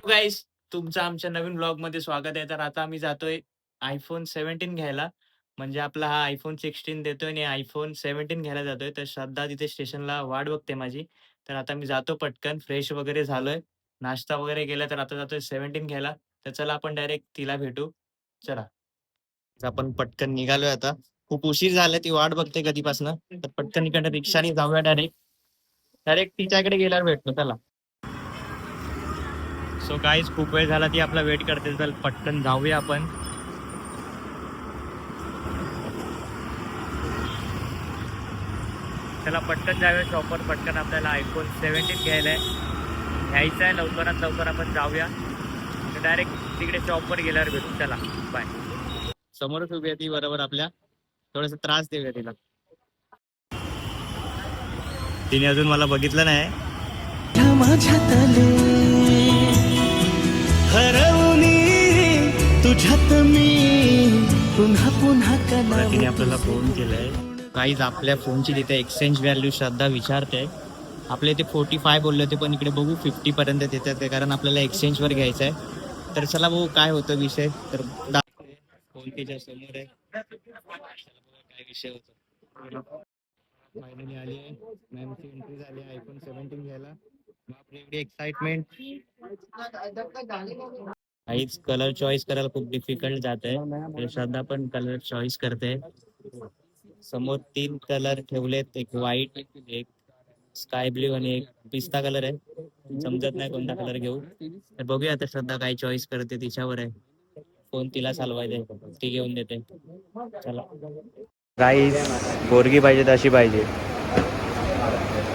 गाईस, तुमचं आमच्या नवीन ब्लॉगमध्ये स्वागत आहे. तर आता आम्ही जातोय iPhone 17 घ्यायला. म्हणजे आपला हा iPhone 16 देतोय आणि iPhone 17 घ्यायला जातोय. तर श्रद्धा तिथे स्टेशनला वाट बघते माझी. तर आता मी जातो पटकन, फ्रेश वगैरे झालोय, नाश्ता वगैरे केला. तर आता जातोय 17 घ्यायला. तर चला आपण डायरेक्ट तिला भेटू. चला. तर आपण पटकन निघालोय आता. खूप उशीर झाला, ती वाट बघते कधीपासनं. तर पटकन इकडनं रिक्षाने जाऊया डायरेक्ट. डायरेक्ट तिच्याकडे गेल्यावर भेटतो. चला. सो गाईज खूप वेळ झाला ती आपला वेट करते तर पटकन जाऊया आपण. त्याला पटकन जाऊया शॉपवर. पटकन आपल्याला iPhone 17 घ्यायचा आहे. लवकरात लवकर आपण जाऊया. तर डायरेक्ट तिकडे शॉपवर गेल्यावर भेटू. चला बाय. समोरच उभी आहे ती बरोबर आपल्या. थोडासा त्रास देऊया तिला. तिने अजून मला बघितलं नाही. तुझ्यात मी पुन्हा पुन्हा तिने आपल्याला फोन केलाय. काहीच आपल्या फोनची तिथे एक्सचेंज व्हॅल्यू श्रद्धा विचारते. आपले ते 45 बोलले होते, पण इकडे बघू 50 पर्यंत देतात ते, कारण आपल्याला एक्सचेंजवर घ्यायचं आहे. तर चला बघू काय होतं विषय. तर फोन तिच्या समोर आहे. काय विषय होतो. फायनली आली आहे मॅमची एंट्री झाली आहे iPhone 17 घ्यायला. बापरे, एवढी एक्साइटमेंट. काहीच कलर चॉईस करायला खूप डिफिकल्ट जात आहे. श्रद्धा पण कलर चॉईस करते. समोर 3 कलर ठेवलेत, एक व्हाईट, एक स्काय ब्ल्यू आणि एक पिस्ता कलर आहे. समजत नाही कोणता कलर घेऊ. तर बघूया आता श्रद्धा काय चॉईस करते, तिच्यावर आहे. फोन तिला चालवायचा, ती घेऊन देते. चला गाईस, पोरगी पाहिजे तशी पाहिजे,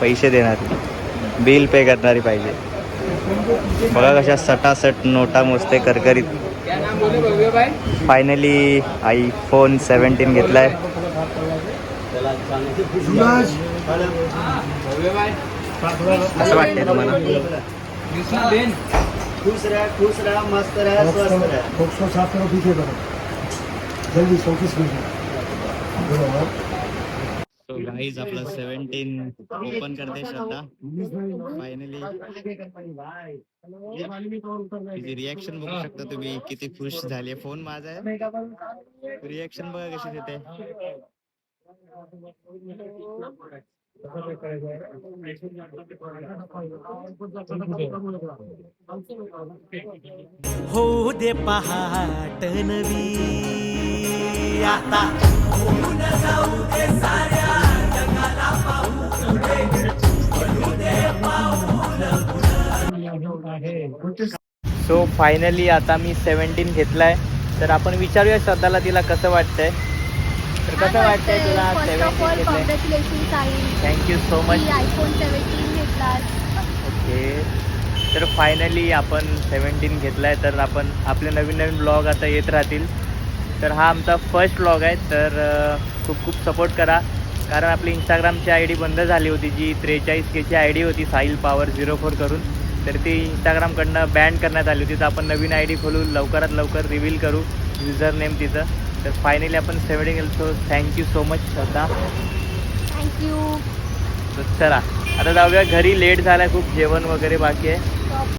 पैसे देणारी, बिल पे करणारी पाहिजे. बघा कशा सटासट नोटा मोजते करकरीत. फायनली iPhone 17 घेतलाय. कसं वाटतंय तुम्हाला? खुश रहा, खुश रहा, मस्त रहा, स्वस्थ रहा. जल्दी शोकेस में. तो गाईज आपला 17 ओपन करते श्रद्धा. फायनली तिची रिॲक्शन बघू शकता तुम्ही, किती खुश झाली. फोन माझा आहे, रिॲक्शन बघा कशी देते. होऊ दे पहाट नवी आता. सो फायनली आता मी 17 घेतलाय. तर आपण विचारूया श्रद्धाला तिला कसं वाटतंय. तर कसं वाटतंय तुला 17 घेतलंय? Thank you so much. iPhone 17 घेतलास. ओके, तर फायनली आपण 17 घेतलाय. तर आपण आपले नवीन नवीन ब्लॉग आता येत राहतील. तर हा आमचा फर्स्ट ब्लॉग आहे. तर खूप खूप सपोर्ट करा, कारण आपली इंस्टाग्रामची ID बंद झाली होती, जी 43K ची ID होती साहिल पॉवर 04 करून. तर ती इंस्टाग्रामकडनं बॅन करण्यात आली होती. तर आपण नवीन ID खोलू, लवकरात लवकर रिव्हील करू युजर नेम तिचं. तर फायनली आपण 17 गेलो. सो थँक्यू सो मच श्रद्धा. थँक्यू. तर चला आता जाऊया घरी. लेट झाला खूप, जेवण वगैरे बाकी आहे.